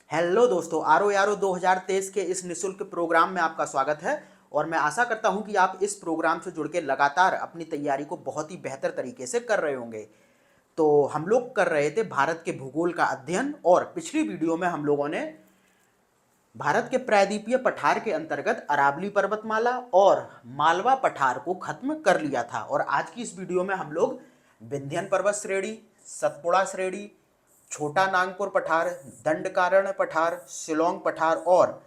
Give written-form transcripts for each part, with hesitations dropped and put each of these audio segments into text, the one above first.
Hello दोस्तों, आरो यारो 2023 के इस निशुल्क प्रोग्राम में आपका स्वागत है। और मैं आशा करता हूं कि आप इस प्रोग्राम से जुड़ के लगातार अपनी तैयारी को बहुत ही बेहतर तरीके से कर रहे होंगे। तो हम लोग कर रहे थे भारत के भूगोल का अध्ययन, और पिछली वीडियो में हम लोगों ने भारत के प्रायद्वीपीय पठार के अंतर्गत अरावली पर्वतमाला और मालवा पठार को खत्म कर लिया था। और आज की इस वीडियो में हम लोग विंध्यन पर्वत श्रेणी, सतपुड़ा श्रेणी, छोटा नागपुर पठार, दंडकारण्य पठार, शिलोंग पठार और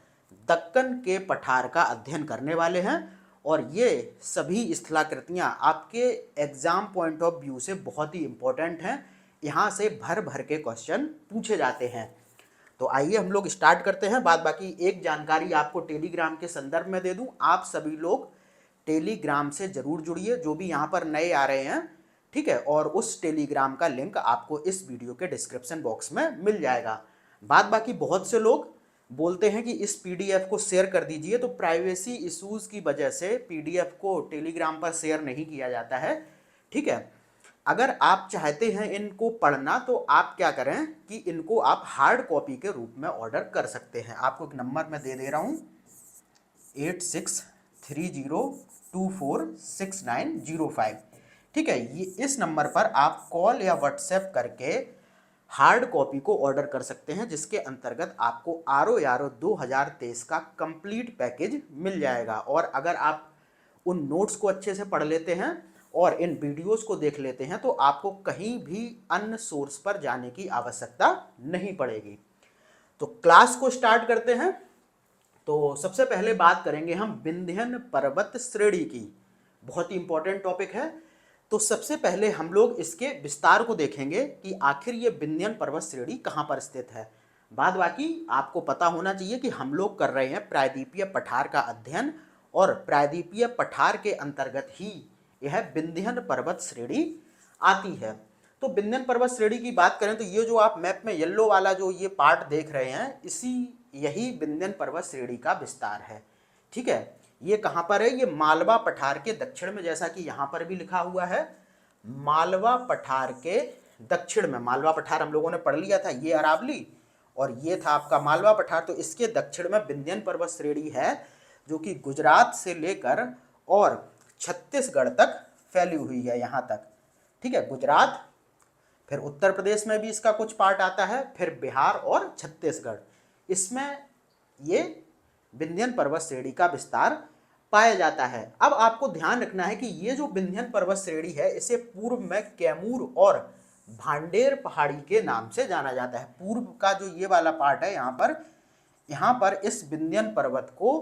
दक्कन के पठार का अध्ययन करने वाले हैं। और ये सभी स्थलाकृतियाँ आपके एग्जाम पॉइंट ऑफ व्यू से बहुत ही इंपॉर्टेंट हैं। यहाँ से भर भर के क्वेश्चन पूछे जाते हैं। तो आइए हम लोग स्टार्ट करते हैं। बाद बाकी एक जानकारी आपको टेलीग्राम के संदर्भ में दे दूं, आप सभी लोग टेलीग्राम से जरूर जुड़िए, जो भी यहाँ पर नए आ रहे हैं, ठीक है। और उस टेलीग्राम का लिंक आपको इस वीडियो के डिस्क्रिप्शन बॉक्स में मिल जाएगा। बाद बाकी बहुत से लोग बोलते हैं कि इस पीडीएफ को शेयर कर दीजिए, तो प्राइवेसी इश्यूज की वजह से पीडीएफ को टेलीग्राम पर शेयर नहीं किया जाता है, ठीक है। अगर आप चाहते हैं इनको पढ़ना तो आप क्या करें कि इनको आप हार्ड कॉपी के रूप में ऑर्डर कर सकते हैं। आपको एक नंबर मैं दे दे रहा हूँ, 8630246905, ठीक है। ये इस नंबर पर आप कॉल या व्हाट्सएप करके हार्ड कॉपी को ऑर्डर कर सकते हैं, जिसके अंतर्गत आपको आरो यारो 2023 का कंप्लीट पैकेज मिल जाएगा। और अगर आप उन नोट्स को अच्छे से पढ़ लेते हैं और इन वीडियोस को देख लेते हैं तो आपको कहीं भी अन्य सोर्स पर जाने की आवश्यकता नहीं पड़ेगी। तो क्लास को स्टार्ट करते हैं। तो सबसे पहले बात करेंगे हम विंध्यन पर्वत श्रेणी की। बहुत ही इंपॉर्टेंट टॉपिक है। तो सबसे पहले हम लोग इसके विस्तार को देखेंगे कि आखिर ये विंध्यन पर्वत श्रेणी कहाँ पर स्थित है। बाद बाकी आपको पता होना चाहिए कि हम लोग कर रहे हैं प्रायद्वीपीय पठार का अध्ययन, और प्रायद्वीपीय पठार के अंतर्गत ही यह विंध्यन पर्वत श्रेणी आती है। तो विंध्यन पर्वत श्रेणी की बात करें तो ये जो आप मैप में येलो वाला जो ये पार्ट देख रहे हैं, यही विंध्यन पर्वत श्रेणी का विस्तार है, ठीक है। ये कहाँ पर है? ये मालवा पठार के दक्षिण में, जैसा कि यहाँ पर भी लिखा हुआ है, मालवा पठार के दक्षिण में। मालवा पठार हम लोगों ने पढ़ लिया था, ये अरावली और ये था आपका मालवा पठार। तो इसके दक्षिण में विंध्यन पर्वत श्रेणी है, जो कि गुजरात से लेकर और छत्तीसगढ़ तक फैली हुई है, यहाँ तक, ठीक है। गुजरात, फिर उत्तर प्रदेश में भी इसका कुछ पार्ट आता है, फिर बिहार और छत्तीसगढ़, इसमें ये विंध्यन पर्वत श्रेणी का विस्तार पाया जाता है। अब आपको ध्यान रखना है कि ये जो विंध्यन पर्वत श्रेणी है, इसे पूर्व में कैमूर और भांडेर पहाड़ी के नाम से जाना जाता है। पूर्व का जो ये वाला पार्ट है, यहाँ पर इस विंध्यन पर्वत को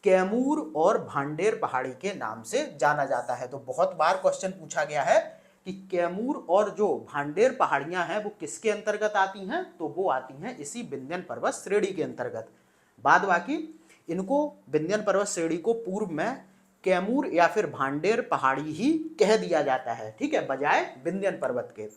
कैमूर और भांडेर पहाड़ी के नाम से जाना जाता है। तो बहुत बार क्वेश्चन पूछा गया है कि कैमूर और जो भांडेर पहाड़ियां हैं वो किसके अंतर्गत आती हैं? तो वो आती हैं इसी विंध्यन पर्वत श्रेणी के अंतर्गत। बाद बाकी इनको, विंध्यन पर्वत श्रेणी को पूर्व में कैमूर या फिर भांडेर पहाड़ी ही कह दिया जाता है, ठीक है, बजाय विंध्यन पर्वत के।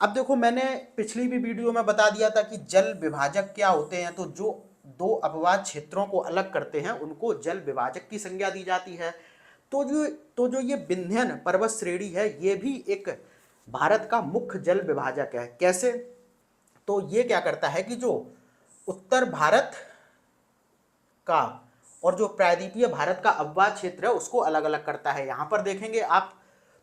अब देखो, मैंने पिछली भी वीडियो में बता दिया था कि जल विभाजक क्या होते हैं। तो जो दो अपवाद क्षेत्रों को अलग करते हैं उनको जल विभाजक की संज्ञा दी जाती है। तो जो ये विंध्यन पर्वत श्रेणी है, ये भी एक भारत का मुख्य जल विभाजक है। कैसे? तो ये क्या करता है कि जो उत्तर भारत का और जो प्रायद्वीपीय भारत का अपवाद क्षेत्र है उसको अलग अलग करता है। यहाँ पर देखेंगे आप,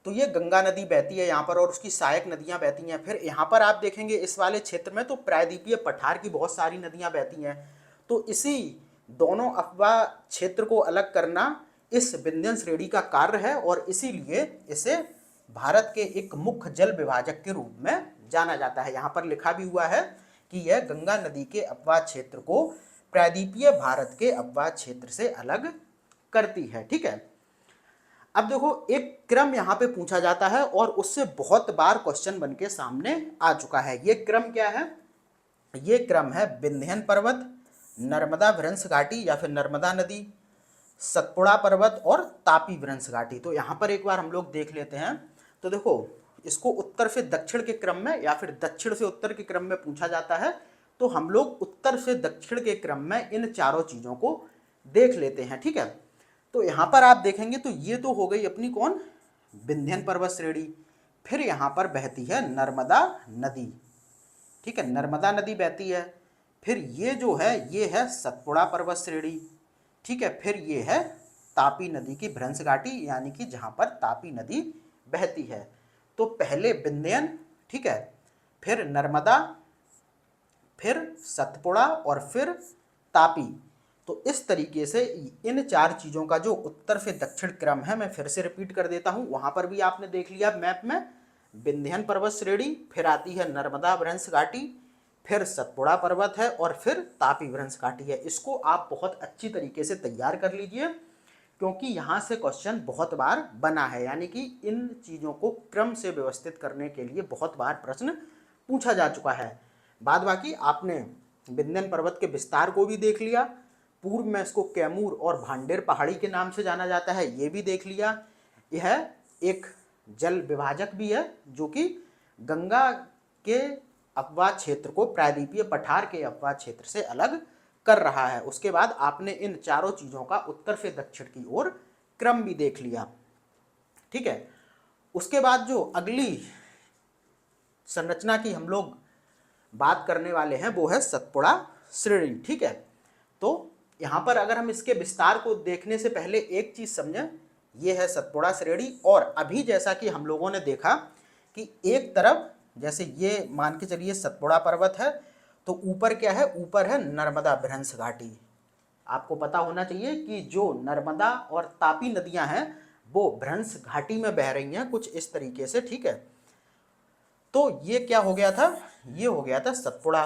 तो ये गंगा नदी बहती है यहाँ पर और उसकी सहायक नदियाँ बहती हैं। फिर यहाँ पर आप देखेंगे इस वाले क्षेत्र में तो प्रायद्वीपीय पठार की बहुत सारी नदियाँ बहती हैं। तो इसी दोनों अपवाह क्षेत्र को अलग करना इस विंध्यन श्रेणी का कार्य है, और इसीलिए इसे भारत के एक मुख्य जल विभाजक के रूप में जाना जाता है। यहाँ पर लिखा भी हुआ है कि यह गंगा नदी के अपवाह क्षेत्र को प्रायद्वीपीय भारत के अपवाह क्षेत्र से अलग करती है, ठीक है। अब देखो, एक क्रम यहाँ पे पूछा जाता है और उससे बहुत बार क्वेश्चन बन के सामने आ चुका है। ये क्रम क्या है? ये क्रम है विंध्यन पर्वत, नर्मदा भ्रंश घाटी या फिर नर्मदा नदी, सतपुड़ा पर्वत और तापी भ्रंश घाटी। तो यहाँ पर एक बार हम लोग देख लेते हैं। तो देखो, इसको उत्तर से दक्षिण के क्रम में या फिर दक्षिण से उत्तर के क्रम में पूछा जाता है। तो हम लोग उत्तर से दक्षिण के क्रम में इन चारों चीज़ों को देख लेते हैं, ठीक है। तो यहाँ पर आप देखेंगे तो ये तो हो गई अपनी कौन? विंध्यन पर्वत श्रेणी। फिर यहाँ पर बहती है नर्मदा नदी, ठीक है, नर्मदा नदी बहती है। फिर ये जो है ये है सतपुड़ा पर्वत श्रेणी, ठीक है। फिर ये है तापी नदी की भ्रंश घाटी, यानी कि जहाँ पर तापी नदी बहती है। तो पहले विंध्यन, ठीक है, फिर नर्मदा, फिर सतपुड़ा और फिर तापी। तो इस तरीके से इन 4 चीज़ों का जो उत्तर से दक्षिण क्रम है, मैं फिर से रिपीट कर देता हूँ। वहाँ पर भी आपने देख लिया मैप में, विंध्यन पर्वत श्रेणी, फिर आती है नर्मदा भ्रंश घाटी, फिर सतपुड़ा पर्वत है और फिर तापी भ्रंश घाटी है। इसको आप बहुत अच्छी तरीके से तैयार कर लीजिए, क्योंकि यहाँ से क्वेश्चन बहुत बार बना है, यानी कि इन चीज़ों को क्रम से व्यवस्थित करने के लिए बहुत बार प्रश्न पूछा जा चुका है। बाद बाकी आपने विंध्यन पर्वत के विस्तार को भी देख लिया, पूर्व में इसको कैमूर और भांडेर पहाड़ी के नाम से जाना जाता है, ये भी देख लिया। यह एक जल विभाजक भी है जो कि गंगा के अपवाह क्षेत्र को प्रायद्वीपीय पठार के अपवाह क्षेत्र से अलग कर रहा है। उसके बाद आपने इन चारों चीज़ों का उत्तर से दक्षिण की ओर क्रम भी देख लिया, ठीक है। उसके बाद जो अगली संरचना की हम लोग बात करने वाले हैं वो है सतपुड़ा श्रेणी, ठीक है। तो यहाँ पर अगर हम इसके विस्तार को देखने से पहले एक चीज़ समझें, ये है सतपुड़ा श्रेणी। और अभी जैसा कि हम लोगों ने देखा कि एक तरफ जैसे ये मान के चलिए सतपुड़ा पर्वत है, तो ऊपर क्या है, ऊपर है नर्मदा भ्रंश घाटी। आपको पता होना चाहिए कि जो नर्मदा और तापी नदियां हैं वो भ्रंश घाटी में बह रही हैं कुछ इस तरीके से, ठीक है। तो ये क्या हो गया था, ये हो गया था सतपुड़ा,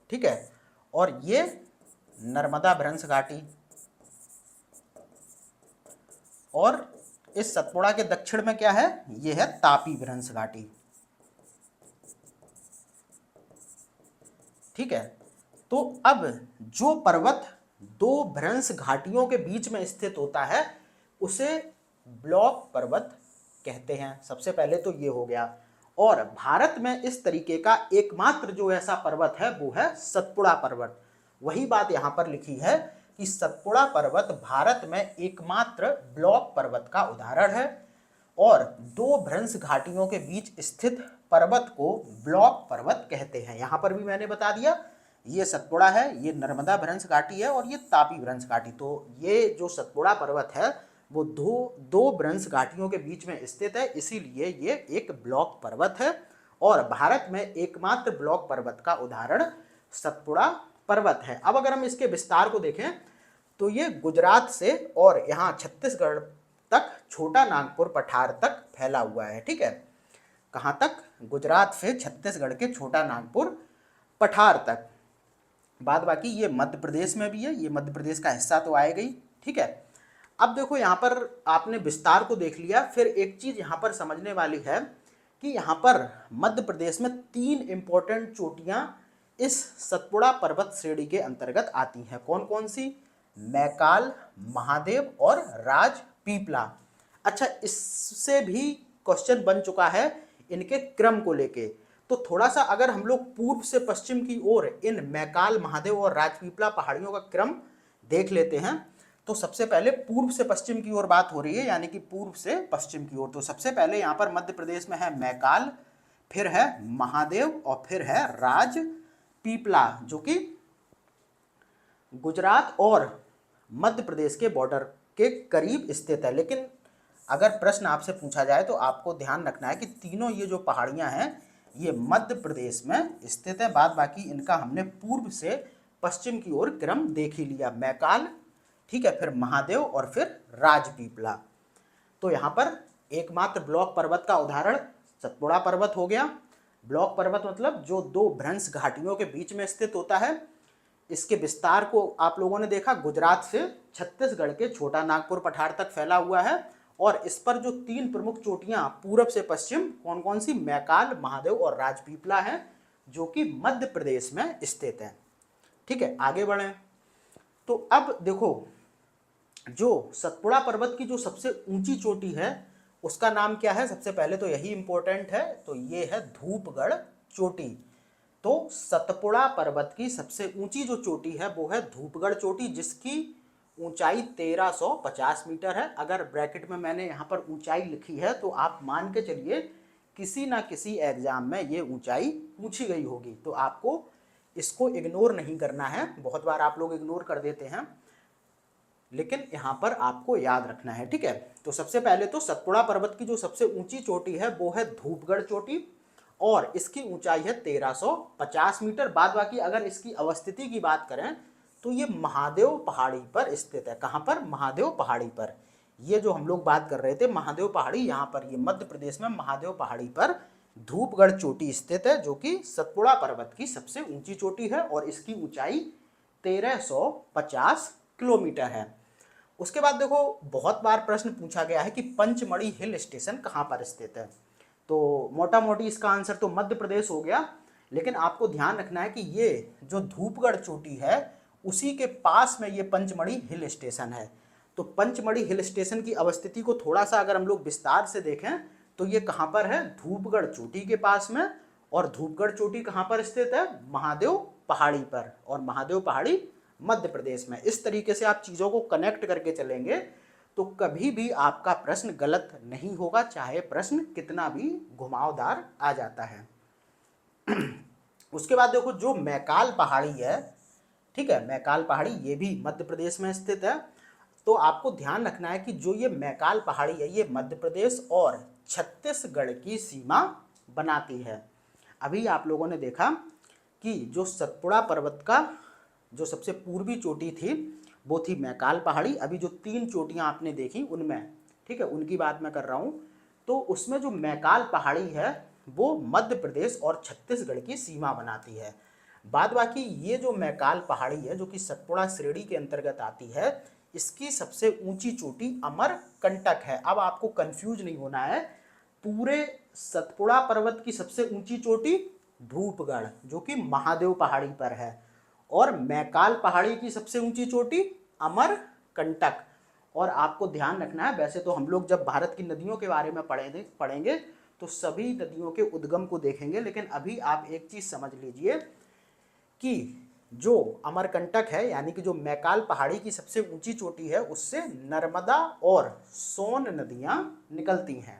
ठीक है। और ये नर्मदा भ्रंश घाटी, और इस सतपुड़ा के दक्षिण में क्या है, ये है तापी भ्रंश घाटी, ठीक है। तो अब जो पर्वत 2 भ्रंश घाटियों के बीच में स्थित होता है उसे ब्लॉक पर्वत कहते हैं। सबसे पहले तो ये हो गया। और भारत में इस तरीके का एकमात्र जो ऐसा पर्वत है वो है सतपुड़ा पर्वत। वही बात यहाँ पर लिखी है कि सतपुड़ा पर्वत भारत में एकमात्र ब्लॉक पर्वत का उदाहरण है, और 2 भ्रंश घाटियों के बीच स्थित पर्वत को ब्लॉक पर्वत कहते हैं। यहाँ पर भी मैंने बता दिया, ये सतपुड़ा है, ये नर्मदा भ्रंश घाटी है और ये तापी भ्रंश घाटी। तो ये जो सतपुड़ा पर्वत है वो दो भ्रंश घाटियों के बीच में स्थित है, इसीलिए ये एक ब्लॉक पर्वत है। और भारत में एकमात्र ब्लॉक पर्वत का उदाहरण सतपुड़ा पर्वत है। अब अगर हम इसके विस्तार को देखें तो ये गुजरात से और यहाँ छत्तीसगढ़ तक छोटा नागपुर पठार तक फैला हुआ है, ठीक है। कहाँ तक, गुजरात से छत्तीसगढ़ के छोटा नागपुर पठार तक। बाद बाकी ये मध्य प्रदेश में भी है, ये मध्य प्रदेश का हिस्सा तो आएगा ही, ठीक है। अब देखो यहाँ पर आपने विस्तार को देख लिया, फिर एक चीज यहाँ पर समझने वाली है कि यहाँ पर मध्य प्रदेश में 3 इंपॉर्टेंट चोटियाँ इस सतपुड़ा पर्वत श्रेणी के अंतर्गत आती हैं। कौन कौन सी, मैकाल, महादेव और राजपीपला। अच्छा, इससे भी क्वेश्चन बन चुका है इनके क्रम को लेके। तो थोड़ा सा अगर हम लोग पूर्व से पश्चिम की ओर इन मैकाल, महादेव और राजपीपला पहाड़ियों का क्रम देख लेते हैं, तो सबसे पहले पूर्व से पश्चिम की ओर बात हो रही है, यानी कि पूर्व से पश्चिम की ओर। तो सबसे पहले यहाँ पर मध्य प्रदेश में है मैकाल, फिर है महादेव और फिर है राजपीपला, जो कि गुजरात और मध्य प्रदेश के बॉर्डर के करीब स्थित है। लेकिन अगर प्रश्न आपसे पूछा जाए तो आपको ध्यान रखना है कि तीनों ये जो पहाड़ियाँ हैं ये मध्य प्रदेश में स्थित है। बाद बाकी इनका हमने पूर्व से पश्चिम की ओर क्रम देख ही लिया, मैकाल, ठीक है, फिर महादेव और फिर राजपीपला। तो यहाँ पर एकमात्र ब्लॉक पर्वत का उदाहरण सतपुड़ा पर्वत हो गया। ब्लॉक पर्वत मतलब जो 2 भ्रंश घाटियों के बीच में स्थित होता है। इसके विस्तार को आप लोगों ने देखा, गुजरात से छत्तीसगढ़ के छोटा नागपुर पठार तक फैला हुआ है। और इस पर जो 3 प्रमुख चोटियां पूर्व से पश्चिम कौन कौन सी, मैकाल, महादेव और राजपीपला है, जो कि मध्य प्रदेश में स्थित है, ठीक है। आगे बढ़ें तो अब देखो, जो सतपुड़ा पर्वत की जो सबसे ऊंची चोटी है उसका नाम क्या है, सबसे पहले तो यही इंपॉर्टेंट है, तो ये है धूपगढ़ चोटी। तो सतपुड़ा पर्वत की सबसे ऊंची जो चोटी है वो है धूपगढ़ चोटी, जिसकी ऊंचाई 1350 मीटर है। अगर ब्रैकेट में मैंने यहाँ पर ऊंचाई लिखी है तो आप मान के चलिए किसी ना किसी एग्जाम में ये ऊंचाई पूछी गई होगी, तो आपको इसको इग्नोर नहीं करना है। बहुत बार आप लोग इग्नोर कर देते हैं, लेकिन यहाँ पर आपको याद रखना है, ठीक है। तो सबसे पहले तो सतपुड़ा पर्वत की जो सबसे ऊंची चोटी है वो है धूपगढ़ चोटी, और इसकी ऊंचाई है 1350 मीटर। बाद बाकी अगर इसकी अवस्थिति की बात करें तो ये महादेव पहाड़ी पर स्थित है। कहाँ पर? महादेव पहाड़ी पर। ये जो हम लोग बात कर रहे थे महादेव पहाड़ी, यहाँ पर ये मध्य प्रदेश में महादेव पहाड़ी पर धूपगढ़ चोटी स्थित है, जो कि सतपुड़ा पर्वत की सबसे ऊंची चोटी है और इसकी ऊंचाई 1350 किलोमीटर है। उसके बाद देखो, बहुत बार प्रश्न पूछा गया है कि पंचमढ़ी हिल स्टेशन कहाँ पर स्थित है। तो मोटा मोटी इसका आंसर तो मध्य प्रदेश हो गया, लेकिन आपको ध्यान रखना है कि ये जो धूपगढ़ चोटी है उसी के पास में ये पंचमढ़ी हिल स्टेशन है। तो पंचमढ़ी हिल स्टेशन की अवस्थिति को थोड़ा सा अगर हम लोग विस्तार से देखें तो ये कहाँ पर है? धूपगढ़ चोटी के पास में। और धूपगढ़ चोटी कहाँ पर स्थित है? महादेव पहाड़ी पर, और महादेव पहाड़ी मध्य प्रदेश में। इस तरीके से आप चीज़ों को कनेक्ट करके चलेंगे तो कभी भी आपका प्रश्न गलत नहीं होगा, चाहे प्रश्न कितना भी घुमावदार आ जाता है। उसके बाद देखो, जो मैकाल पहाड़ी है, ठीक है, मैकाल पहाड़ी ये भी मध्य प्रदेश में स्थित है। तो आपको ध्यान रखना है कि जो ये मैकाल पहाड़ी है ये मध्य प्रदेश और छत्तीसगढ़ की सीमा बनाती है। अभी आप लोगों ने देखा कि जो सतपुड़ा पर्वत का जो सबसे पूर्वी चोटी थी वो थी मैकाल पहाड़ी। अभी जो 3 चोटियां आपने देखी उनमें, ठीक है, उनकी बात मैं कर रहा हूँ। तो उसमें जो मैकाल पहाड़ी है वो मध्य प्रदेश और छत्तीसगढ़ की सीमा बनाती है। बाद बाकी ये जो मैकाल पहाड़ी है जो कि सतपुड़ा श्रेणी के अंतर्गत आती है, इसकी सबसे ऊंची चोटी अमरकंटक है। अब आपको कंफ्यूज नहीं होना है, पूरे सतपुड़ा पर्वत की सबसे ऊंची चोटी धूपगढ़ जो कि महादेव पहाड़ी पर है, और मैकाल पहाड़ी की सबसे ऊंची चोटी अमरकंटक। और आपको ध्यान रखना है, वैसे तो हम लोग जब भारत की नदियों के बारे में पढ़ेंगे तो सभी नदियों के उद्गम को देखेंगे, लेकिन अभी आप एक चीज समझ लीजिए कि जो अमरकंटक है यानी कि जो मैकाल पहाड़ी की सबसे ऊंची चोटी है उससे नर्मदा और सोन नदियां निकलती हैं।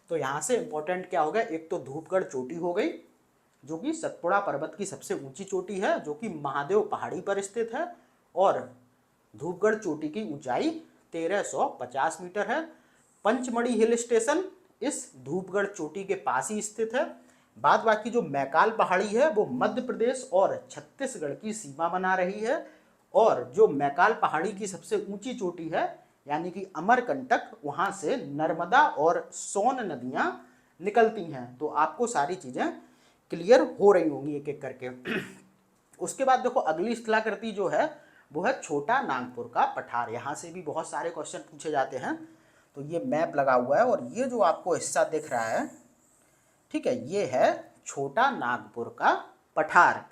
तो यहाँ से इंपॉर्टेंट क्या हो गया? एक तो धूपगढ़ चोटी हो गई जो कि सतपुड़ा पर्वत की सबसे ऊंची चोटी है जो कि महादेव पहाड़ी पर स्थित है, और धूपगढ़ चोटी की ऊंचाई 1350 मीटर है। पंचमढ़ी हिल स्टेशन इस धूपगढ़ चोटी के पास ही स्थित है। बाद बाकी जो मैकाल पहाड़ी है वो मध्य प्रदेश और छत्तीसगढ़ की सीमा बना रही है, और जो मैकाल पहाड़ी की सबसे ऊंची चोटी है यानी कि अमरकंटक, वहां से नर्मदा और सोन नदियां निकलती हैं। तो आपको सारी चीजें क्लियर हो रही होंगी एक एक करके। उसके बाद देखो, अगली स्थलाकृति जो है वो है छोटा नागपुर का पठार। यहाँ से भी बहुत सारे क्वेश्चन पूछे जाते हैं। तो ये मैप लगा हुआ है और ये जो आपको हिस्सा दिख रहा है, ठीक है, ये है छोटा नागपुर का पठार।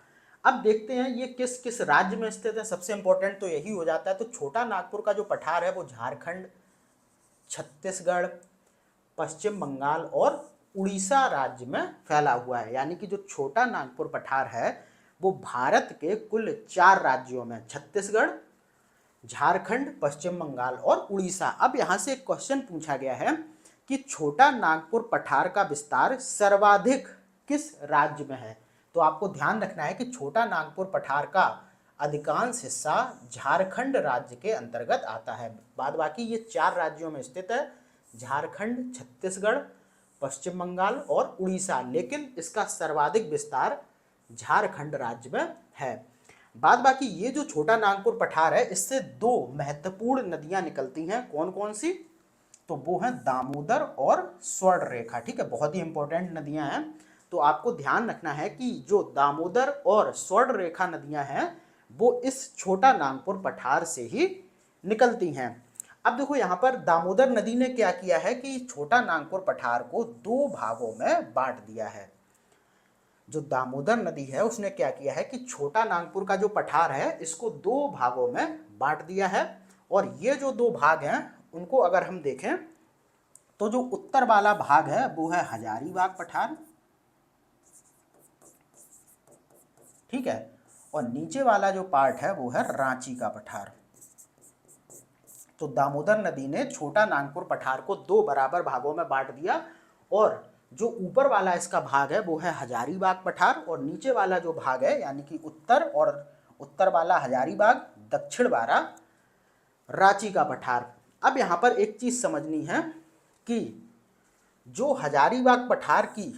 अब देखते हैं ये किस किस राज्य में स्थित है। सबसे इंपॉर्टेंट तो यही हो जाता है। तो छोटा नागपुर का जो पठार है वो झारखंड, छत्तीसगढ़, पश्चिम बंगाल और उड़ीसा राज्य में फैला हुआ है। यानी कि जो छोटा नागपुर पठार है वो भारत के कुल 4 राज्यों में, छत्तीसगढ़, झारखंड, पश्चिम बंगाल और उड़ीसा। अब यहाँ से एक क्वेश्चन पूछा गया है कि छोटा नागपुर पठार का विस्तार सर्वाधिक किस राज्य में है। तो आपको ध्यान रखना है कि छोटा नागपुर पठार का अधिकांश हिस्सा झारखंड राज्य के अंतर्गत आता है। बाद बाकी ये 4 राज्यों में स्थित है, झारखंड, छत्तीसगढ़, पश्चिम बंगाल और उड़ीसा, लेकिन इसका सर्वाधिक विस्तार झारखंड राज्य में है। बाद बाकी ये जो छोटा नागपुर पठार है इससे 2 महत्वपूर्ण नदियां निकलती हैं। कौन कौन सी? तो वो हैं दामोदर और स्वर्ण रेखा। ठीक है, बहुत ही इंपॉर्टेंट नदियां हैं। तो आपको ध्यान रखना है कि जो दामोदर और स्वर्ण रेखा नदियां हैं वो इस छोटा नागपुर पठार से ही निकलती हैं। अब देखो, यहाँ पर दामोदर नदी ने क्या किया है कि छोटा नागपुर पठार को 2 भागों में बांट दिया है। जो दामोदर नदी है उसने क्या किया है कि छोटा नागपुर का जो पठार है इसको 2 भागों में बांट दिया है, और ये जो 2 भाग हैं उनको अगर हम देखें तो जो उत्तर वाला भाग है वो है हजारीबाग पठार, ठीक है, और नीचे वाला जो पार्ट है वो है रांची का पठार। तो दामोदर नदी ने छोटा नागपुर पठार को 2 बराबर भागों में बांट दिया, और जो ऊपर वाला इसका भाग है वो है हजारीबाग पठार, और नीचे वाला जो भाग है यानी कि उत्तर वाला हजारीबाग, दक्षिण वाला रांची का पठार। अब यहाँ पर एक चीज़ समझनी है कि जो हजारीबाग पठार की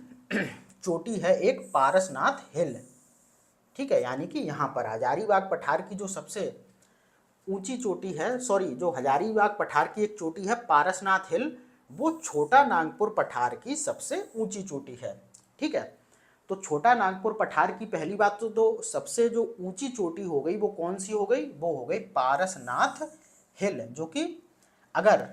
चोटी है एक पारसनाथ हिल, ठीक है, यानी कि यहाँ पर हजारीबाग पठार की जो सबसे ऊंची चोटी है, सॉरी, जो हजारीबाग पठार की एक चोटी है पारसनाथ हिल, वो छोटा नागपुर पठार की सबसे ऊंची चोटी है, ठीक है। तो छोटा नागपुर पठार की पहली बात तो सबसे जो ऊंची चोटी हो गई वो कौन सी हो गई, वो हो गई पारसनाथ हिल, जो कि अगर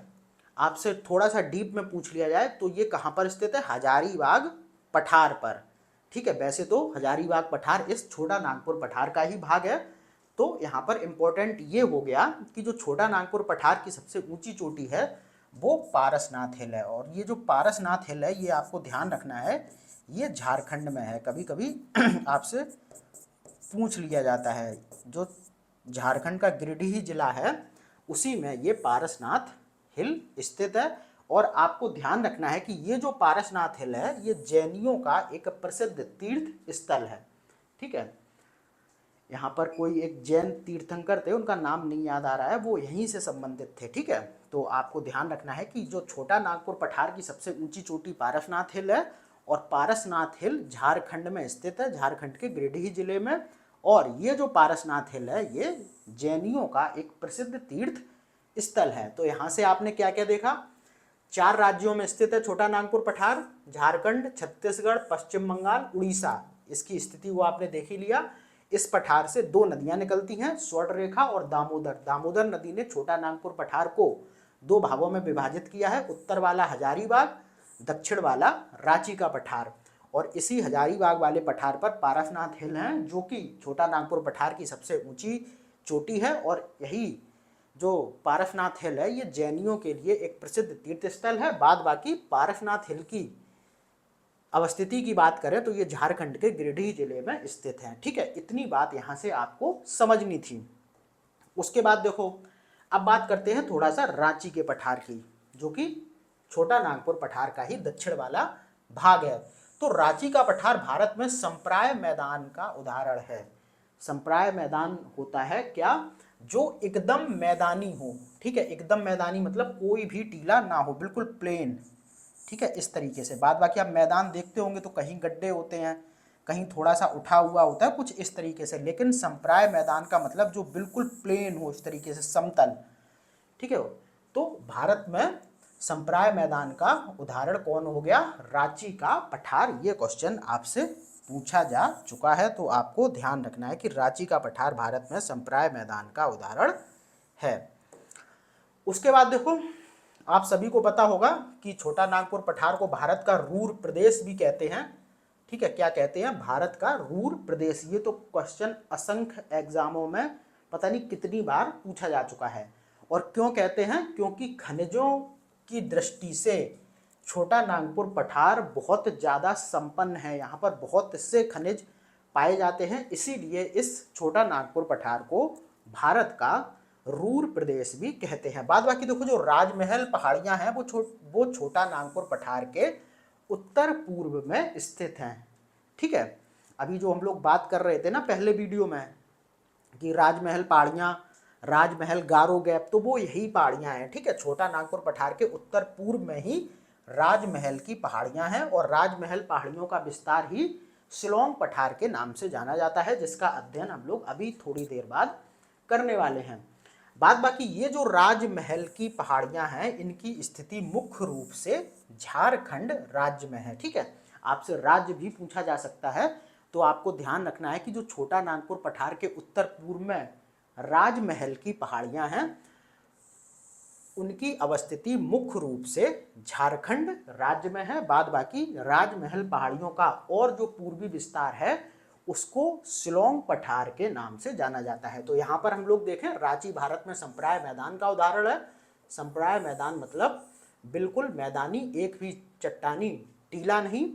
आपसे थोड़ा सा डीप में पूछ लिया जाए तो ये कहाँ पर स्थित है, हजारीबाग पठार पर, ठीक है। वैसे तो हजारीबाग पठार इस छोटा नागपुर पठार का ही भाग है। तो यहाँ पर इंपॉर्टेंट ये हो गया कि जो छोटा नागपुर पठार की सबसे ऊंची चोटी है वो पारसनाथ हिल है, और ये जो पारसनाथ हिल है ये आपको ध्यान रखना है, ये झारखंड में है। कभी कभी आपसे पूछ लिया जाता है, जो झारखंड का गिरिडीह जिला है उसी में ये पारसनाथ हिल स्थित है। और आपको ध्यान रखना है कि ये जो पारसनाथ हिल है ये जैनियों का एक प्रसिद्ध तीर्थ स्थल है, ठीक है। यहाँ पर कोई एक जैन तीर्थंकर थे, उनका नाम नहीं याद आ रहा है, वो यहीं से संबंधित थे, ठीक है। तो आपको ध्यान रखना है कि जो छोटा नागपुर पठार की सबसे ऊंची चोटी पारसनाथ हिल है, और पारसनाथ हिल झारखंड में स्थित है, झारखंड के गिरिडीह जिले में। और ये जो पारसनाथ हिल है ये जैनियों का एक प्रसिद्ध तीर्थ स्थल है। तो यहाँ से आपने क्या क्या देखा, 4 राज्यों में स्थित है छोटा नागपुर पठार, झारखंड, छत्तीसगढ़, पश्चिम बंगाल, उड़ीसा, इसकी स्थिति वो आपने देख ही लिया। इस पठार से 2 नदियां निकलती हैं, स्वर्णरेखा और दामोदर। दामोदर नदी ने छोटा नागपुर पठार को 2 भागों में विभाजित किया है, उत्तर वाला हजारीबाग, दक्षिण वाला रांची का पठार। और इसी हजारीबाग वाले पठार पर पारसनाथ हिल है, जो कि छोटा नागपुर पठार की सबसे ऊंची चोटी है। और यही जो पारसनाथ हिल है ये जैनियों के लिए एक प्रसिद्ध तीर्थ स्थल है। बाद बाकी पारसनाथ हिल की अवस्थिति की बात करें तो ये झारखंड के गिरिडीह जिले में स्थित है, ठीक है। इतनी बात यहाँ से आपको समझनी थी। उसके बाद देखो, अब बात करते हैं थोड़ा सा रांची के पठार की, जो कि छोटा नागपुर पठार का ही दक्षिण वाला भाग है। तो रांची का पठार भारत में संप्राय मैदान का उदाहरण है। संप्राय मैदान होता है क्या, जो एकदम मैदानी हो, ठीक है। एकदम मैदानी मतलब कोई भी टीला ना हो, बिल्कुल प्लेन, ठीक है, इस तरीके से। बाद बाकी आप मैदान देखते होंगे तो कहीं गड्ढे होते हैं, कहीं थोड़ा सा उठा हुआ होता है, कुछ इस तरीके से। लेकिन संप्राय मैदान का मतलब जो बिल्कुल प्लेन हो, इस तरीके से समतल, ठीक है। तो भारत में संप्राय मैदान का उदाहरण कौन हो गया, रांची का पठार। ये क्वेश्चन आपसे पूछा जा चुका है, तो आपको ध्यान रखना है कि रांची का पठार भारत में संप्राय मैदान का उदाहरण है। उसके बाद देखो, आप सभी को पता होगा कि छोटा नागपुर पठार को भारत का रूर प्रदेश भी कहते हैं, ठीक है। क्या कहते हैं, भारत का रूर प्रदेश। ये तो क्वेश्चन असंख्य एग्जामों में पता नहीं कितनी बार पूछा जा चुका है। और क्यों कहते हैं, क्योंकि खनिजों की दृष्टि से छोटा नागपुर पठार बहुत ज़्यादा संपन्न है, यहाँ पर बहुत से खनिज पाए जाते हैं, इसीलिए इस छोटा नागपुर पठार को भारत का रूर प्रदेश भी कहते हैं। बाद बाकी देखो, जो राजमहल पहाड़ियां हैं वो छोटा नागपुर पठार के उत्तर पूर्व में स्थित हैं, ठीक है। अभी जो हम लोग बात कर रहे थे ना पहले वीडियो में कि राजमहल पहाड़ियां, राजमहल गारो गैप, तो वो यही पहाड़ियां हैं, ठीक है। छोटा नागपुर पठार के उत्तर पूर्व में ही राजमहल की पहाड़ियां हैं, और राजमहल पहाड़ियों का विस्तार ही शिलोंग पठार के नाम से जाना जाता है, जिसका अध्ययन हम लोग अभी थोड़ी देर बाद करने वाले हैं। बाद बाकी ये जो राजमहल की पहाड़ियां हैं इनकी स्थिति मुख्य रूप से झारखंड राज्य में है, ठीक है। आपसे राज्य भी पूछा जा सकता है, तो आपको ध्यान रखना है कि जो छोटा नागपुर पठार के उत्तर पूर्व में राजमहल की पहाड़ियां हैं उनकी अवस्थिति मुख्य रूप से झारखंड राज्य में है। बाद बाकी राजमहल पहाड़ियों का और जो पूर्वी विस्तार है उसको शिलोंग पठार के नाम से जाना जाता है। तो यहाँ पर हम लोग देखें, रांची भारत में संप्राय मैदान का उदाहरण है। संप्राय मैदान मतलब बिल्कुल मैदानी, एक भी चट्टानी टीला नहीं।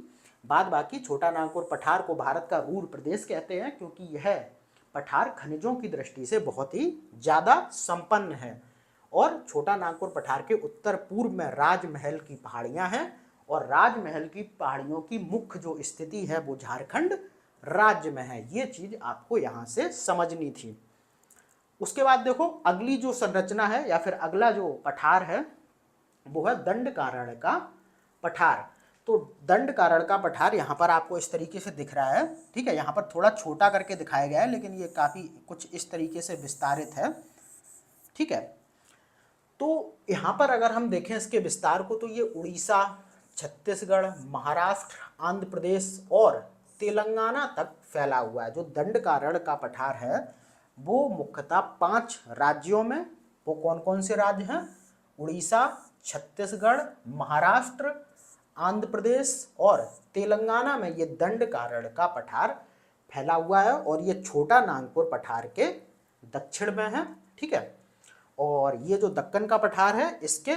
बाद बाकी छोटा नागपुर पठार को भारत का रूर प्रदेश कहते हैं, क्योंकि यह पठार खनिजों की दृष्टि से बहुत ही ज़्यादा संपन्न है। और छोटा नागपुर पठार के उत्तर पूर्व में राजमहल की पहाड़ियाँ हैं, और राजमहल की पहाड़ियों की मुख्य जो स्थिति है वो झारखंड राज्य में है। ये चीज आपको यहाँ से समझनी थी। उसके बाद देखो अगली जो संरचना है या फिर अगला जो पठार है वो है दंडकारण्य का पठार। तो दंडकारण्य का पठार यहाँ पर आपको इस तरीके से दिख रहा है, ठीक है। यहाँ पर थोड़ा छोटा करके दिखाया गया है लेकिन ये काफी कुछ इस तरीके से विस्तारित है, ठीक है। तो यहाँ पर अगर हम देखें इसके विस्तार को तो ये उड़ीसा, छत्तीसगढ़, महाराष्ट्र, आंध्र प्रदेश और तेलंगाना तक फैला हुआ है। जो दंडकारण्य का पठार है वो मुख्यतः 5 राज्यों में, वो कौन कौन से राज्य हैं? उड़ीसा, छत्तीसगढ़, महाराष्ट्र, आंध्र प्रदेश और तेलंगाना में ये दंडकारण्य का पठार फैला हुआ है और ये छोटा नागपुर पठार के दक्षिण में है, ठीक है। और ये जो दक्कन का पठार है इसके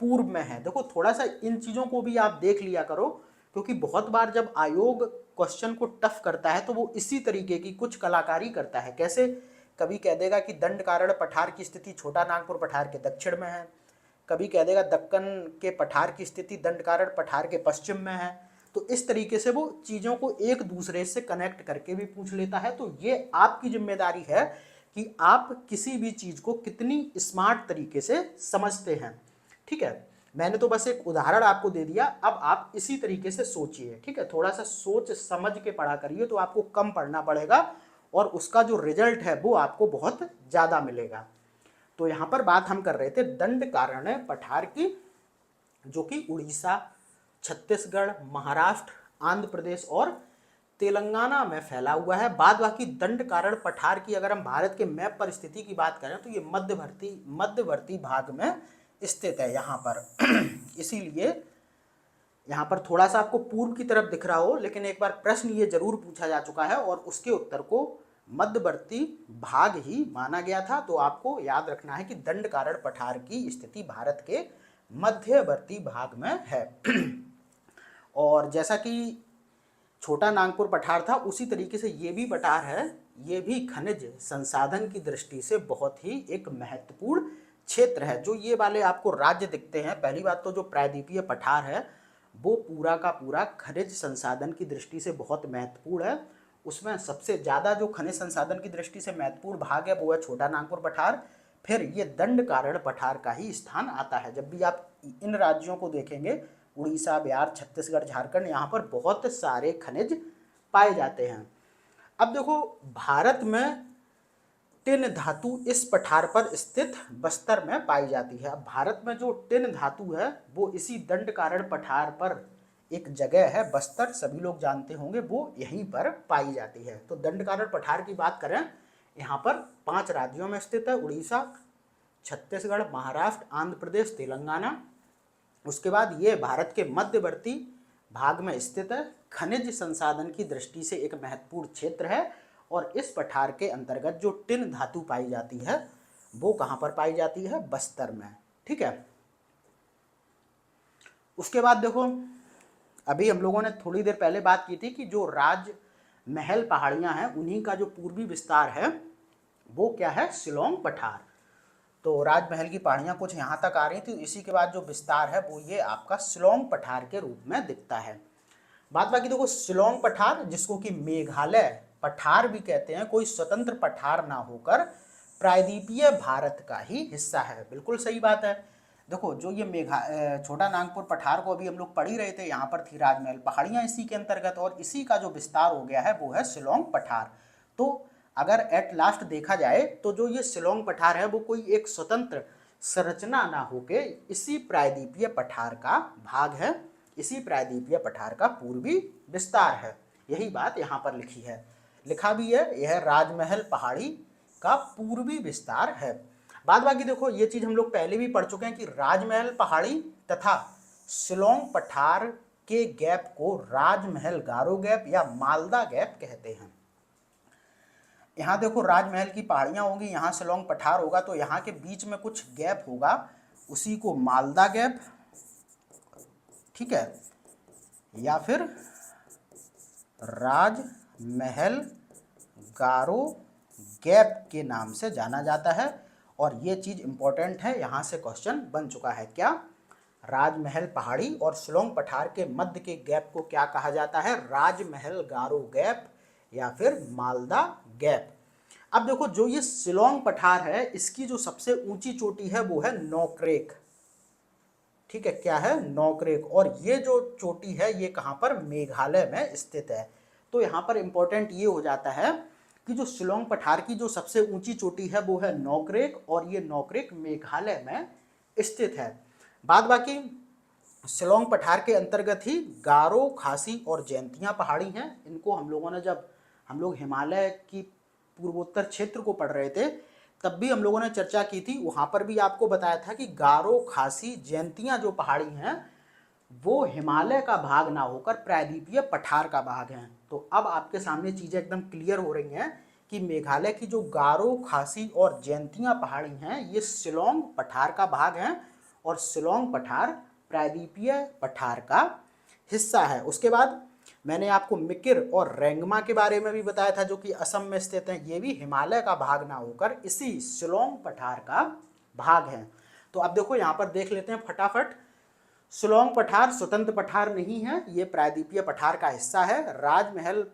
पूर्व में है। देखो थोड़ा सा इन चीजों को भी आप देख लिया करो, क्योंकि बहुत बार जब आयोग क्वेश्चन को टफ करता है तो वो इसी तरीके की कुछ कलाकारी करता है। कैसे? कभी कह देगा कि दंडकारण्य पठार की स्थिति छोटा नागपुर पठार के दक्षिण में है, कभी कह देगा दक्कन के पठार की स्थिति दंडकारण्य पठार के पश्चिम में है। तो इस तरीके से वो चीजों को एक दूसरे से कनेक्ट करके भी पूछ लेता है। तो ये आपकी जिम्मेदारी है कि आप किसी भी चीज को कितनी स्मार्ट तरीके से समझते हैं, ठीक है। मैंने तो बस एक उदाहरण आपको दे दिया, अब आप इसी तरीके से सोचिए, ठीक है। थोड़ा सा सोच समझ के पढ़ा करिए तो आपको कम पढ़ना पड़ेगा और उसका जो रिजल्ट है वो आपको बहुत ज्यादा मिलेगा। तो यहाँ पर बात हम कर रहे थे दंडकारण्य पठार की, जो कि उड़ीसा, छत्तीसगढ़, महाराष्ट्र, आंध्र प्रदेश और तेलंगाना में फैला हुआ है। बाद बाकी दंडकारण्य पठार की अगर हम भारत के मैप पर स्थिति की बात करें तो ये मध्यवर्ती भाग में स्थित है यहाँ पर इसीलिए यहाँ पर थोड़ा सा आपको पूर्व की तरफ दिख रहा हो, लेकिन एक बार प्रश्न ये जरूर पूछा जा चुका है और उसके उत्तर को मध्यवर्ती भाग ही माना गया था। तो आपको याद रखना है कि दंडकारण्य पठार की स्थिति भारत के मध्यवर्ती भाग में है और जैसा कि छोटा नागपुर पठार था उसी तरीके से ये भी पठार है। ये भी खनिज संसाधन की दृष्टि से बहुत ही एक महत्वपूर्ण क्षेत्र है। जो ये वाले आपको राज्य दिखते हैं, पहली बात तो जो प्रायद्वीपीय पठार है वो पूरा का पूरा खनिज संसाधन की दृष्टि से बहुत महत्वपूर्ण है। उसमें सबसे ज़्यादा जो खनिज संसाधन की दृष्टि से महत्वपूर्ण भाग है वो है छोटा नागपुर पठार, फिर ये दंडकारण्य पठार का ही स्थान आता है। जब भी आप इन राज्यों को देखेंगे, उड़ीसा, बिहार, छत्तीसगढ़, झारखंड, यहाँ पर बहुत सारे खनिज पाए जाते हैं। अब देखो भारत में टिन धातु इस पठार पर स्थित बस्तर में पाई जाती है। अब भारत में जो टिन धातु है वो इसी दंडकारण्य पठार पर एक जगह है बस्तर, सभी लोग जानते होंगे, वो यहीं पर पाई जाती है। तो दंडकारण्य पठार की बात करें, यहाँ पर 5 राज्यों में स्थित है, उड़ीसा, छत्तीसगढ़, महाराष्ट्र, आंध्र प्रदेश, तेलंगाना। उसके बाद ये भारत के मध्यवर्ती भाग में स्थित है, खनिज संसाधन की दृष्टि से एक महत्वपूर्ण क्षेत्र है और इस पठार के अंतर्गत जो टिन धातु पाई जाती है वो कहाँ पर पाई जाती है? बस्तर में, ठीक है। उसके बाद देखो अभी हम लोगों ने थोड़ी देर पहले बात की थी कि जो राजमहल पहाड़ियाँ हैं उन्हीं का जो पूर्वी विस्तार है वो क्या है? शिलोंग पठार। तो राजमहल की पहाड़ियाँ कुछ यहाँ तक आ रही थी, इसी के बाद जो विस्तार है वो ये आपका शिलोंग पठार के रूप में दिखता है। बात बाकी देखो शिलोंग पठार, जिसको कि मेघालय पठार भी कहते हैं, कोई स्वतंत्र पठार ना होकर प्रायद्वीपीय भारत का ही हिस्सा है। बिल्कुल सही बात है। देखो जो ये छोटा नागपुर पठार को अभी हम लोग पढ़ ही रहे थे, यहाँ पर थी राजमहल पहाड़ियाँ इसी के अंतर्गत और इसी का जो विस्तार हो गया है वो है शिलोंग पठार। तो अगर एट लास्ट देखा जाए तो जो ये शिलोंग पठार है वो कोई एक स्वतंत्र संरचना ना होके इसी प्रायद्वीपीय पठार का भाग है, इसी प्रायद्वीपीय पठार का पूर्वी विस्तार है। यही बात यहाँ पर लिखी है, लिखा भी है, यह राजमहल पहाड़ी का पूर्वी विस्तार है। बाद बाकी देखो ये चीज हम लोग पहले भी पढ़ चुके हैं कि राजमहल पहाड़ी तथा शिलोंग पठार के गैप को राजमहल गारो गैप या मालदा गैप कहते हैं। यहाँ देखो राजमहल की पहाड़ियाँ होंगी, यहाँ शिलोंग पठार होगा, तो यहाँ के बीच में कुछ गैप होगा, उसी को मालदा गैप, ठीक है, या फिर राजमहल गारो गैप के नाम से जाना जाता है। और ये चीज इंपॉर्टेंट है, यहाँ से क्वेश्चन बन चुका है क्या? राजमहल पहाड़ी और शिलोंग पठार के मध्य के गैप को क्या कहा जाता है? राजमहल गारो गैप या फिर मालदा गैप। अब देखो जो ये शिलोंग पठार है इसकी जो सबसे ऊंची चोटी है वो है नोक्रेक। ठीक है, क्या है? नोक्रेक। और ये जो चोटी है ये कहाँ पर? मेघालय में स्थित है। तो यहाँ पर इंपॉर्टेंट ये हो जाता है कि जो शिलोंग पठार की जो सबसे ऊंची चोटी है वो है नोक्रेक, और ये नोक्रेक मेघालय में स्थित है। बाद बाकी शिलोंग पठार के अंतर्गत ही गारो, खासी और जैंतिया पहाड़ी हैं। इनको हम लोगों ने, जब हम लोग हिमालय की पूर्वोत्तर क्षेत्र को पढ़ रहे थे तब भी हम लोगों ने चर्चा की थी, वहां पर भी आपको बताया था कि गारो, खासी, जैंतिया जो पहाड़ी हैं वो हिमालय का भाग ना होकर प्रायद्वीपीय पठार का भाग है। तो अब आपके सामने चीजें एकदम क्लियर हो रही हैं कि मेघालय की जो गारो, खासी और जैंतिया पहाड़ी हैं ये शिलोंग पठार का भाग हैं, और शिलोंग पठार प्रायद्वीपीय पठार का हिस्सा है। उसके बाद मैंने आपको मिकिर और रेंगमा के बारे में भी बताया था जो कि असम में स्थित हैं। ये भी हिमालय का भाग ना होकर इसी शिलोंग पठार का भाग है। तो अब देखो यहाँ पर देख लेते हैं फटाफट। शिलोंग पठार स्वतंत्र पठार नहीं है, ये प्रायद्वीपीय पठार का हिस्सा है। राजमहल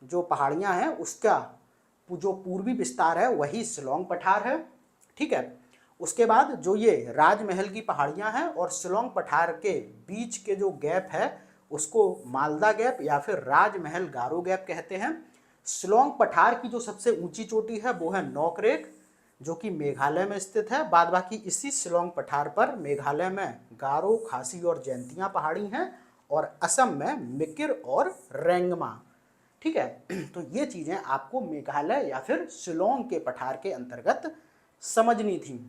जो पहाड़ियां हैं उसका जो पूर्वी विस्तार है वही शिलोंग पठार है। ठीक है, उसके बाद जो ये राजमहल की पहाड़ियां हैं और शिलोंग पठार के बीच के जो गैप है उसको मालदा गैप या फिर राजमहल गारो गैप कहते हैं। शिलोंग पठार की जो सबसे ऊंची चोटी है वो है नोक्रेक जो कि मेघालय में स्थित है। बाद बाकी इसी शिलोंग पठार पर मेघालय में गारो, खासी और जैंतिया पहाड़ी हैं, और असम में मिकिर और रेंगमा। ठीक है, तो ये चीजें आपको मेघालय या फिर शिलोंग के पठार के अंतर्गत समझनी थी।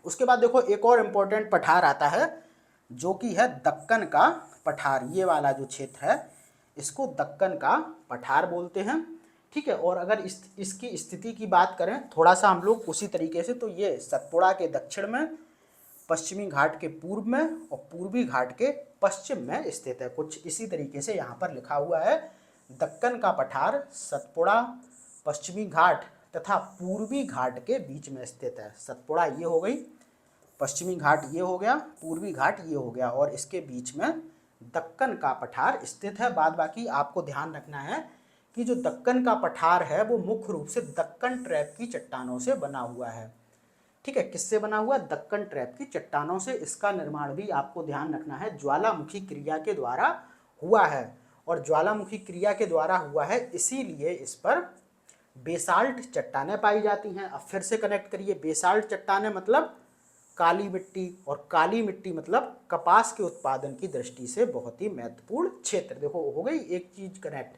उसके बाद देखो एक और इम्पोर्टेंट पठार आता है जो कि है दक्कन का पठार। ये वाला जो क्षेत्र है इसको दक्कन का पठार बोलते हैं। ठीक है, और अगर इसकी स्थिति की बात करें थोड़ा सा हम लोग उसी तरीके से, तो ये सतपुड़ा के दक्षिण में, पश्चिमी घाट के पूर्व में और पूर्वी घाट के पश्चिम में स्थित है। कुछ इसी तरीके से यहाँ पर लिखा हुआ है, दक्कन का पठार सतपुड़ा, पश्चिमी घाट तथा पूर्वी घाट के बीच में स्थित है। सतपुड़ा ये हो गई, पश्चिमी घाट ये हो गया, पूर्वी घाट ये हो गया, और इसके बीच में दक्कन का पठार स्थित है। बाद बाकी आपको ध्यान रखना है कि जो दक्कन का पठार है वो मुख्य रूप से दक्कन ट्रैप की चट्टानों से बना हुआ है। ठीक है, किससे बना हुआ? दक्कन ट्रैप की चट्टानों से। इसका निर्माण भी आपको ध्यान रखना है ज्वालामुखी क्रिया के द्वारा हुआ है, और ज्वालामुखी क्रिया के द्वारा हुआ है इसीलिए इस पर बेसाल्ट चट्टानें पाई जाती हैं। अब फिर से कनेक्ट करिए, बेसाल्ट चट्टानें मतलब काली मिट्टी, और काली मिट्टी मतलब कपास के उत्पादन की दृष्टि से बहुत ही महत्वपूर्ण क्षेत्र। देखो हो गई एक चीज कनेक्ट।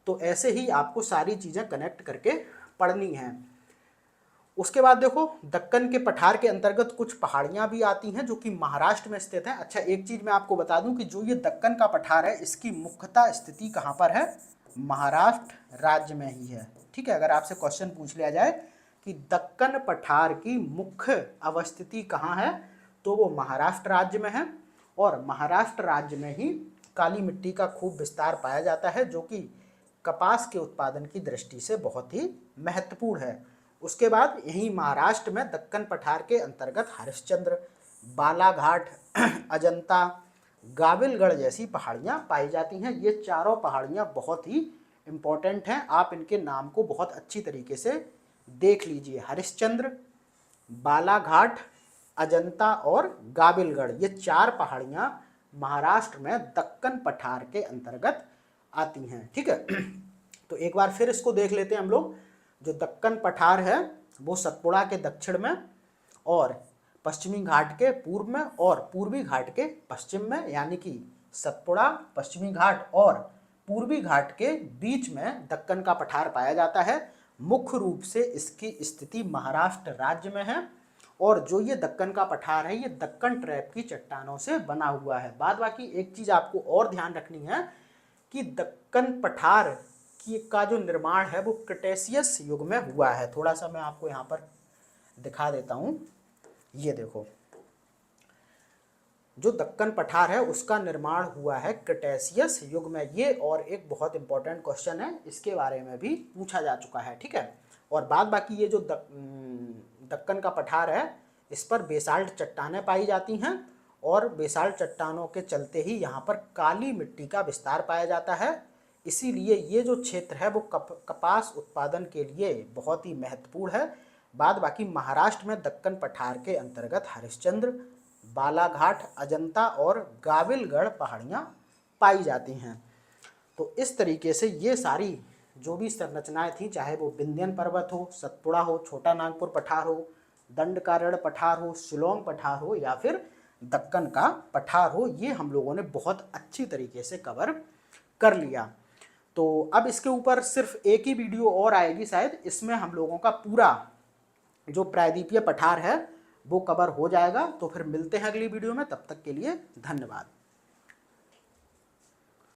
तो ऐसे ही आपको सारी चीजें कनेक्ट करके पढ़नी हैं। उसके बाद देखो दक्कन के पठार के अंतर्गत कुछ पहाड़ियां भी आती हैं जो कि महाराष्ट्र में स्थित हैं। अच्छा एक चीज मैं आपको बता दूं कि जो ये दक्कन का पठार है इसकी मुख्यतः स्थिति कहां पर है? महाराष्ट्र राज्य में ही है। ठीक है, अगर आपसे क्वेश्चन पूछ लिया जाए कि दक्कन पठार की मुख्य अवस्थिति कहाँ है तो वो महाराष्ट्र राज्य में है, और महाराष्ट्र राज्य में ही काली मिट्टी का खूब विस्तार पाया जाता है जो कि कपास के उत्पादन की दृष्टि से बहुत ही महत्वपूर्ण है। उसके बाद यही महाराष्ट्र में दक्कन पठार के अंतर्गत हरिश्चंद्र, बालाघाट, अजंता, गाविलगढ़ जैसी पहाड़ियां पाई जाती हैं। ये चारों पहाड़ियां बहुत ही इम्पोर्टेंट हैं, आप इनके नाम को बहुत अच्छी तरीके से देख लीजिए। हरिश्चंद्र, बालाघाट, अजंता और गाविलगढ़, ये चार पहाड़ियां महाराष्ट्र में दक्कन पठार के अंतर्गत आती हैं। ठीक है, तो एक बार फिर इसको देख लेते हैं हम लोग। जो दक्कन पठार है वो सतपुड़ा के दक्षिण में और पश्चिमी घाट के पूर्व में और पूर्वी घाट के पश्चिम में, यानी कि सतपुड़ा, पश्चिमी घाट और पूर्वी घाट के बीच में दक्कन का पठार पाया जाता है। मुख्य रूप से इसकी स्थिति महाराष्ट्र राज्य में है, और जो ये दक्कन का पठार है ये दक्कन ट्रैप की चट्टानों से बना हुआ है। बाद बाकी एक चीज आपको और ध्यान रखनी है कि दक्कन पठार का जो निर्माण है वो क्रिटेशियस युग में हुआ है। थोड़ा सा मैं आपको यहाँ पर दिखा देता हूँ। ये देखो, जो दक्कन पठार है उसका निर्माण हुआ है क्रिटेशियस युग में। ये और एक बहुत इंपॉर्टेंट क्वेश्चन है, इसके बारे में भी पूछा जा चुका है। ठीक है, और बाद बाकी ये जो दक्कन का पठार है इस पर बेसाल्ट चट्टानें पाई जाती हैं, और बेसाल्ट चट्टानों के चलते ही यहाँ पर काली मिट्टी का विस्तार पाया जाता है। इसीलिए ये जो क्षेत्र है वो कपास उत्पादन के लिए बहुत ही महत्वपूर्ण है। बाद बाकी महाराष्ट्र में दक्कन पठार के अंतर्गत हरिश्चंद्र, बालाघाट, अजंता और गाविलगढ़ पहाड़ियाँ पाई जाती हैं। तो इस तरीके से ये सारी जो भी संरचनाएं थी, चाहे वो विंध्यन पर्वत हो, सतपुड़ा हो, छोटा नागपुर पठार हो, दंडकारण्य पठार हो, शिलोंग पठार हो या फिर दक्कन का पठार हो, ये हम लोगों ने बहुत अच्छी तरीके से कवर कर लिया। तो अब इसके ऊपर सिर्फ एक ही वीडियो और आएगी शायद, इसमें हम लोगों का पूरा जो प्रायद्वीपीय पठार है वो कवर हो जाएगा। तो फिर मिलते हैं अगली वीडियो में, तब तक के लिए धन्यवाद।